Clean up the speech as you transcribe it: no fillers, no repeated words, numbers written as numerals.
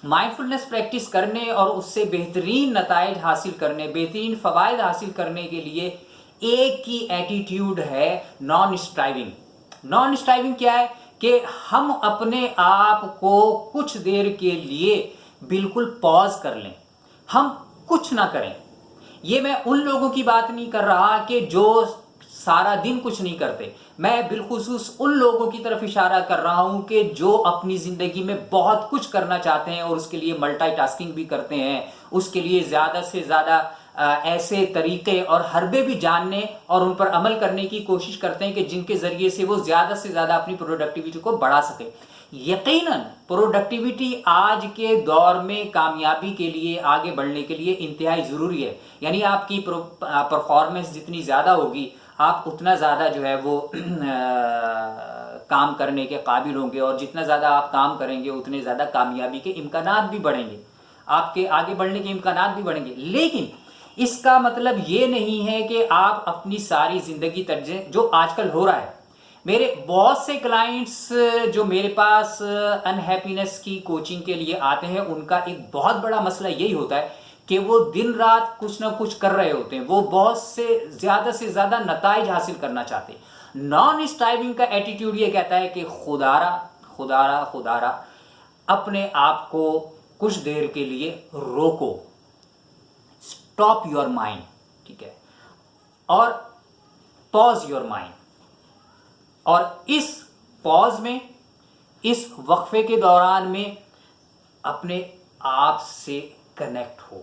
مائنڈفلنس practice کرنے اور اس سے بہترین نتائج حاصل کرنے، بہترین فوائد حاصل کرنے کے لیے ایک ہی ایٹیٹیوڈ ہے، نان اسٹرائیونگ۔ نان اسٹرائیونگ کیا ہے؟ کہ ہم اپنے آپ کو کچھ دیر کے لیے بالکل پاز کر لیں، ہم کچھ نہ کریں۔ یہ میں ان لوگوں کی بات نہیں کر رہا کہ جو سارا دن کچھ نہیں کرتے، میں بالخصوص ان لوگوں کی طرف اشارہ کر رہا ہوں کہ جو اپنی زندگی میں بہت کچھ کرنا چاہتے ہیں اور اس کے لیے ملٹی ٹاسکنگ بھی کرتے ہیں، اس کے لیے زیادہ سے زیادہ ایسے طریقے اور حربے بھی جاننے اور ان پر عمل کرنے کی کوشش کرتے ہیں کہ جن کے ذریعے سے وہ زیادہ سے زیادہ اپنی پروڈکٹیوٹی کو بڑھا سکے۔ یقیناً پروڈکٹیوٹی آج کے دور میں کامیابی کے لیے، آگے بڑھنے کے لیے انتہائی ضروری ہے۔ یعنی آپ کی پرفارمنس جتنی زیادہ ہوگی، آپ اتنا زیادہ جو ہے وہ کام کرنے کے قابل ہوں گے، اور جتنا زیادہ آپ کام کریں گے اتنے زیادہ کامیابی کے امکانات بھی بڑھیں گے، آپ کے آگے بڑھنے کے امکانات بھی بڑھیں گے۔ لیکن اس کا مطلب یہ نہیں ہے کہ آپ اپنی ساری زندگی جو آج کل ہو رہا ہے، میرے بہت سے کلائنٹس جو میرے پاس انہیپینس کی کوچنگ کے لیے آتے ہیں، ان کا ایک بہت بڑا مسئلہ یہی ہوتا ہے کہ وہ دن رات کچھ نہ کچھ کر رہے ہوتے ہیں، وہ بہت سے زیادہ نتائج حاصل کرنا چاہتے ہیں۔ نان اسٹرائیونگ کا ایٹیٹیوڈ یہ کہتا ہے کہ خدارا اپنے آپ کو کچھ دیر کے لیے روکو، اسٹاپ یور مائنڈ، ٹھیک ہے، اور پاز یور مائنڈ، اور اس پاز میں، اس وقفے کے دوران میں اپنے آپ سے کنیکٹ ہو۔